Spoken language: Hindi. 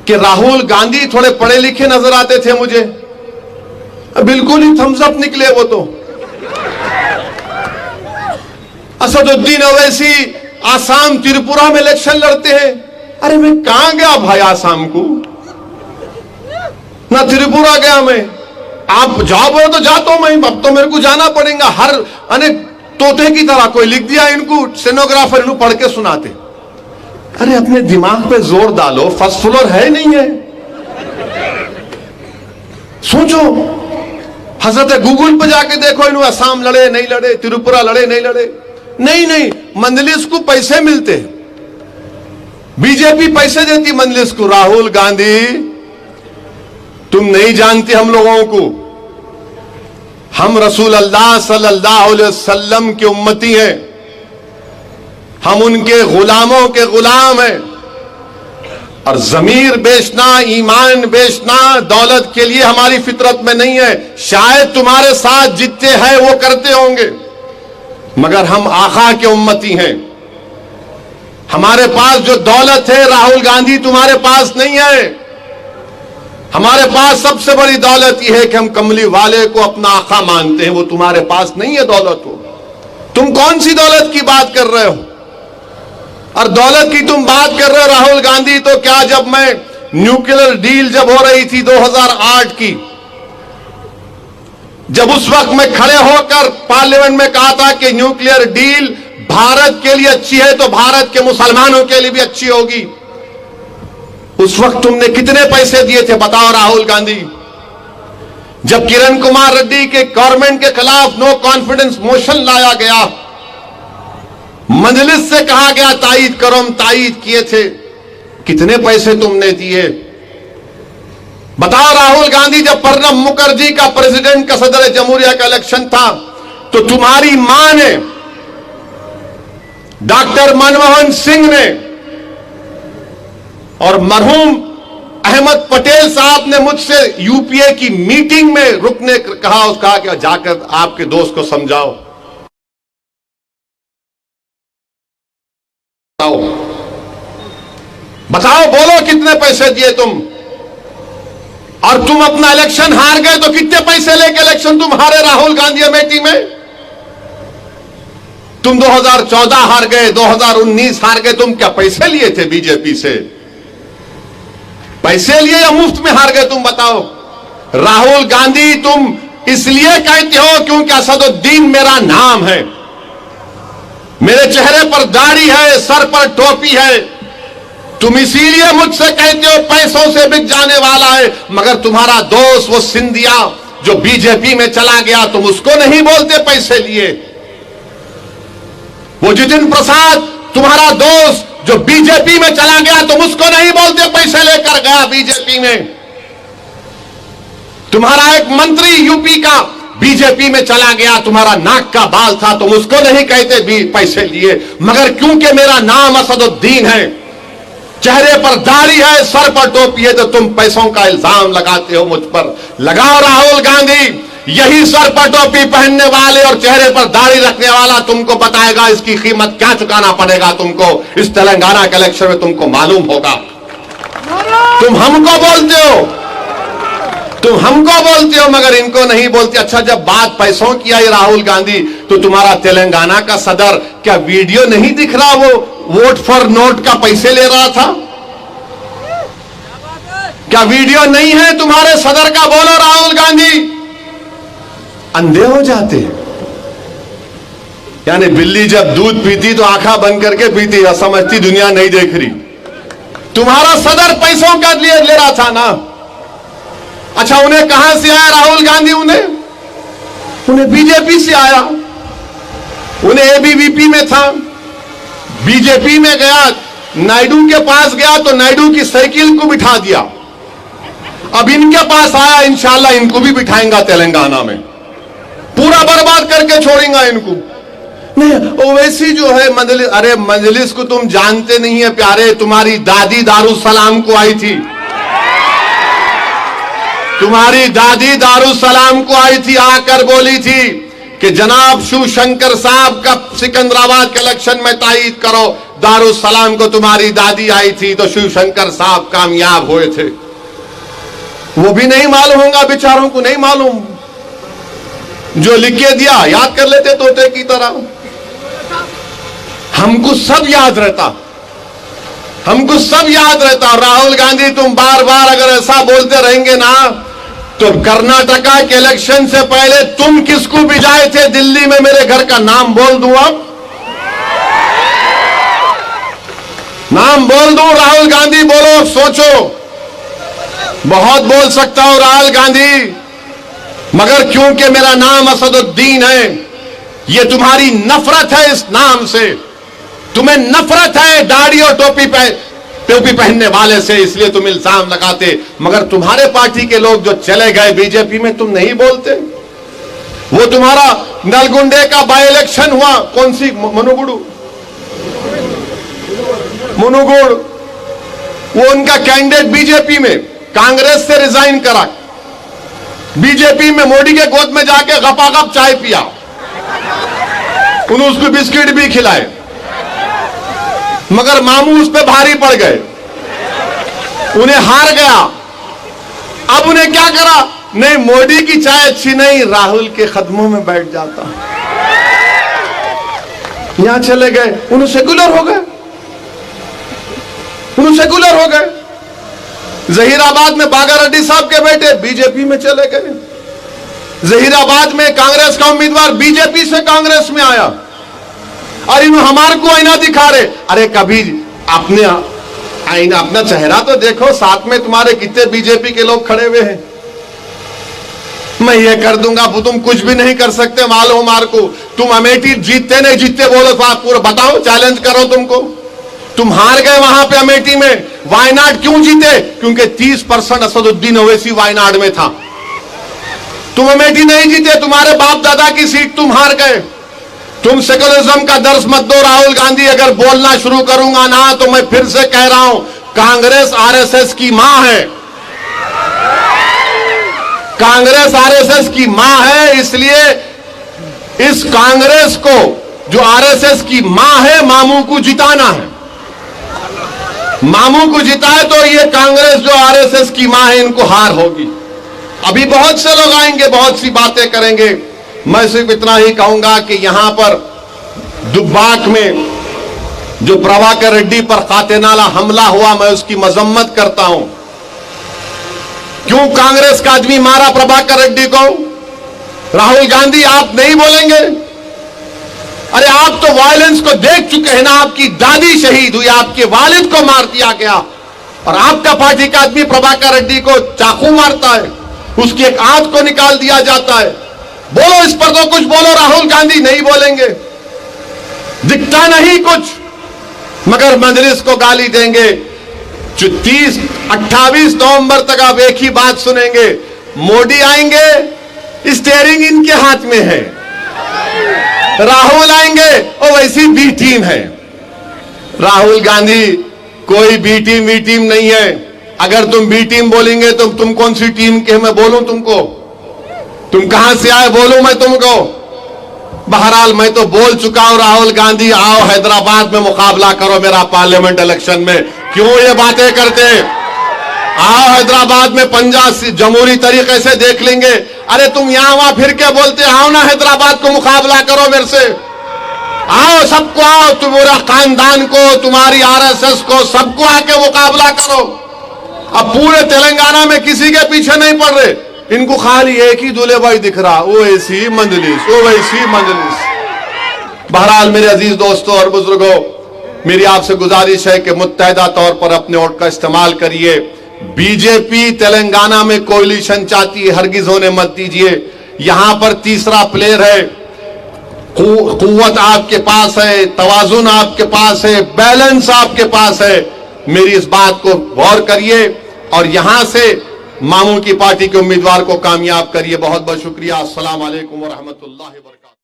कि राहुल गांधी थोड़े पढ़े लिखे नजर आते थे मुझे, बिल्कुल ही थम्स अप निकले वो तो। असदुद्दीन ओवैसी आसाम त्रिपुरा में इलेक्शन लड़ते हैं। अरे मैं कहां गया भाई आसाम को, ना त्रिपुरा गया मैं। आप जाओ बोलो तो जाता हूं मैं, अब तो मेरे को जाना पड़ेगा। हर अनेक तोते की तरह कोई लिख दिया इनको, स्टेनोग्राफर इनको पढ़ के सुनाते। अरे अपने दिमाग पे जोर डालो, फर्स्ट फ्लोर है नहीं है, सोचो। हजरत गूगल पे जाके देखो इन्होंने असम लड़े नहीं लड़े, त्रिपुरा लड़े नहीं लड़े। नहीं, मंजलिस को पैसे मिलते, बीजेपी पैसे देती मंजलिस को। राहुल गांधी तुम नहीं जानते हम लोगों को, हम रसूल अल्लाह सल्लल्लाहु अलैहि वसल्लम के उम्मती हैं, हम उनके गुलामों के गुलाम हैं। और जमीर बेचना, ईमान बेचना दौलत के लिए हमारी फितरत में नहीं है। शायद तुम्हारे साथ जितने हैं वो करते होंगे, मगर हम आका के उम्मती हैं। हमारे पास जो दौलत है राहुल गांधी तुम्हारे पास नहीं है। हमारे पास सबसे बड़ी दौलत यह है कि हम कमली वाले को अपना आका मानते हैं, वो तुम्हारे पास नहीं है दौलत हो। तुम कौन सी दौलत की बात कर रहे हो? और दौलत की तुम बात कर रहे हो राहुल गांधी, तो क्या जब मैं न्यूक्लियर डील जब हो रही थी 2008 की, जब उस वक्त मैं खड़े होकर पार्लियामेंट में कहा था कि न्यूक्लियर डील भारत के लिए अच्छी है तो भारत के मुसलमानों के लिए भी अच्छी होगी, उस वक्त तुमने कितने पैसे दिए थे बताओ राहुल गांधी? जब किरण कुमार रेड्डी के गवर्नमेंट के खिलाफ नो कॉन्फिडेंस मोशन लाया गया, मजलिस से कहा गया तायीद करो, हम तायीद किए थे, कितने पैसे तुमने दिए बताओ राहुल गांधी? जब प्रणब मुखर्जी का प्रेसिडेंट का सदर जमहूरिया का इलेक्शन था तो तुम्हारी मां ने, डॉक्टर मनमोहन सिंह ने और मरहूम अहमद पटेल साहब ने मुझसे यूपीए की मीटिंग में रुकने कहा, उसका कि जाकर आपके दोस्त को समझाओ। बताओ बोलो कितने पैसे दिए तुम? और तुम अपना इलेक्शन हार गए तो कितने पैसे लेके इलेक्शन तुम हारे राहुल गांधी अमेठी में? तुम 2014 हार गए, 2019 हार गए, तुम क्या पैसे लिए थे बीजेपी से? पैसे लिए या मुफ्त में हार गए तुम बताओ? राहुल गांधी तुम इसलिए कहते हो क्योंकि असदुद्दीन मेरा नाम है, मेरे चेहरे पर दाढ़ी है, सर पर टोपी है, तुम इसीलिए मुझसे कहते हो पैसों से बिक जाने वाला है। मगर तुम्हारा दोस्त वो सिंधिया जो बीजेपी में चला गया, तुम उसको नहीं बोलते पैसे लिए। वो जितिन प्रसाद तुम्हारा दोस्त जो बीजेपी में चला गया, तुम उसको नहीं बोलते पैसे लेकर गया बीजेपी में। तुम्हारा एक मंत्री यूपी का बीजेपी में चला गया, तुम्हारा नाक का बाल था, तुम उसको नहीं कहते भी पैसे लिए। मगर क्योंकि मेरा नाम असदुद्दीन है, चेहरे पर दाढ़ी है, सर पर टोपी है, तो तुम पैसों का इल्जाम लगाते हो मुझ पर। लगाओ राहुल गांधी, यही सर पर टोपी पहनने वाले और चेहरे पर दाढ़ी रखने वाला तुमको बताएगा इसकी कीमत क्या चुकाना पड़ेगा तुमको। इस तेलंगाना के इलेक्शन में तुमको मालूम होगा। तुम हमको बोलते हो, तुम हमको बोलते हो मगर इनको नहीं बोलते। अच्छा, जब बात पैसों की आई राहुल गांधी, तो तुम्हारा तेलंगाना का सदर क्या वीडियो नहीं दिख रहा? वो वोट फॉर नोट का पैसे ले रहा था, क्या वीडियो नहीं है तुम्हारे सदर का? बोलो राहुल गांधी। अंधे हो जाते, यानी बिल्ली जब दूध पीती तो आंखें बंद करके पीती, समझती दुनिया नहीं देख रही। तुम्हारा सदर पैसों का ले रहा था ना। अच्छा, उन्हें कहां से आया राहुल गांधी? उन्हें बीजेपी से आया। उन्हें एबीवीपी में था, बीजेपी में गया, नायडू के पास गया तो नायडू की साइकिल को बिठा दिया। अब इनके पास आया, इंशाल्लाह इनको भी बिठाएंगा तेलंगाना में, पूरा बर्बाद करके छोड़ेंगे इनको। नहीं, ओवैसी जो है मजलिस, अरे मजलिस को तुम जानते नहीं है प्यारे। तुम्हारी दादी दारुसलाम को आई थी, तुम्हारी दादी दारुसलाम को आई थी, आकर बोली थी कि जनाब शिवशंकर साहब का सिकंदराबाद के इलेक्शन में तायीद करो। दारुसलाम को तुम्हारी दादी आई थी तो शिवशंकर साहब कामयाब हुए थे। वो भी नहीं मालूम होगा, बेचारों को नहीं मालूम। जो लिख के दिया याद कर लेते तोते की तरह। हमको सब याद रहता, हमको सब याद रहता। राहुल गांधी, तुम बार बार अगर ऐसा बोलते रहेंगे ना, तो कर्नाटका के इलेक्शन से पहले तुम किसको भिजाए थे दिल्ली में? मेरे घर का नाम बोल दूं, अब नाम बोल दूं। राहुल गांधी बोलो, सोचो। बहुत बोल सकता हूं राहुल गांधी, मगर क्योंकि मेरा नाम असदुद्दीन है, ये तुम्हारी नफरत है इस नाम से। तुम्हें नफरत है दाढ़ी और टोपी पहनने वाले से, इसलिए तुम इल्जाम लगाते। मगर तुम्हारे पार्टी के लोग जो चले गए बीजेपी में, तुम नहीं बोलते। वो तुम्हारा नलगुंडे का बाई इलेक्शन हुआ, कौन सी मनुगुड़, वो उनका कैंडिडेट बीजेपी में कांग्रेस से रिजाइन करा, बीजेपी में मोदी के गोद में जाके गपागप चाय पिया, उन्होंने उसको बिस्किट भी खिलाए, मगर मामू उस पर भारी पड़ गए, उन्हें हार गया। अब उन्हें क्या करा? नहीं, मोदी की चाय अच्छी नहीं, राहुल के कदमों में बैठ जाता। यहां चले गए, उन्हें सेकुलर हो गए, सेकुलर हो गए। जहीराबाद में बागा रेड्डी साहब के बेटे बीजेपी में चले गए। जहीराबाद में कांग्रेस का उम्मीदवार बीजेपी से कांग्रेस में आया, और इन हमारे को आईना दिखा रहे। अरे कभी अपने आईना, अपना चेहरा तो देखो, साथ में तुम्हारे कितने बीजेपी के लोग खड़े हुए हैं। मैं ये कर दूंगा, तुम कुछ भी नहीं कर सकते, मालूम हमारे को। तुम अमेठी जीतते नहीं जीतते बोलो तो आप पूरा बताओ, चैलेंज करो तुमको। तुम हार गए वहां पे अमेठी में। वायनाड क्यों जीते? क्योंकि 30% असदुद्दीन ओवैसी वायनाड में था। तुम अमेठी नहीं जीते, तुम्हारे बाप दादा की सीट तुम हार गए। तुम सेकुलरिज्म का दर्श मत दो राहुल गांधी। अगर बोलना शुरू करूंगा ना, तो मैं फिर से कह रहा हूं, कांग्रेस आरएसएस की मां है। कांग्रेस आरएसएस की मां है, इसलिए इस कांग्रेस को, जो आरएसएस की मां है, मामू को जिताना है। मामू को जिताए तो ये कांग्रेस जो आरएसएस की मां है, इनको हार होगी। अभी बहुत से लोग आएंगे, बहुत सी बातें करेंगे। मैं सिर्फ इतना ही कहूंगा कि यहां पर दुब्बाक में जो प्रभाकर रेड्डी पर कातिलाना हमला हुआ, मैं उसकी मजम्मत करता हूं। क्यों कांग्रेस का आदमी मारा प्रभाकर रेड्डी को? राहुल गांधी, आप नहीं बोलेंगे? अरे आप तो वायलेंस को देख चुके हैं ना। आपकी दादी शहीद हुई, आपके वालिद को मार दिया गया, और आपका पार्टी का आदमी प्रभाकर रेड्डी को चाकू मारता है, उसकी एक आंख को निकाल दिया जाता है। बोलो इस पर तो कुछ बोलो। राहुल गांधी नहीं बोलेंगे, दिखता नहीं कुछ, मगर मजलिस को गाली देंगे। 28 नवंबर तक आप एक ही बात सुनेंगे, मोदी आएंगे, स्टीयरिंग इनके हाथ में है। राहुल आएंगे, और वैसी बी टीम है। राहुल गांधी कोई बी टीम वी टीम नहीं है। अगर तुम बी टीम बोलेंगे तो तुम कौन सी टीम के? मैं बोलूं तुमको? तुम कहां से आए बोलूं मैं तुमको? बहरहाल मैं तो बोल चुका हूं, राहुल गांधी आओ हैदराबाद में मुकाबला करो मेरा पार्लियामेंट इलेक्शन में। क्यों ये बातें करते? आओ हैदराबाद में पंजाब जमहूरी तरीके से देख लेंगे। अरे तुम यहां वहां फिर के बोलते, आओ ना हैदराबाद को मुकाबला करो मेरे से। आओ, सबको आओ, तुम्हारा खानदान को, तुम्हारी आरएसएस को, सबको आके मुकाबला करो। अब पूरे तेलंगाना में किसी के पीछे नहीं पड़ रहे, इनको खाली एक ही दूल्हे भाई दिख रहा, वो ऐसी मंजलिस, वो वैसी मंजलिस। बहरहाल मेरे अजीज दोस्तों और बुजुर्गों, मेरी आपसे गुजारिश है कि मुत्तहिदा तौर पर अपने वोट का इस्तेमाल करिए। बीजेपी तेलंगाना में कोalition चाहती है, हरगिज होने मत दीजिए। यहां पर तीसरा प्लेयर है, कुव्वत आपके पास है, तवाजुन आपके पास है, बैलेंस आपके पास है। मेरी इस बात को गौर करिए और यहां से मामू की पार्टी के उम्मीदवार को कामयाब करिए। बहुत बहुत शुक्रिया। अस्सलाम वालेकुम व रहमतुल्लाहि व बरकातहू।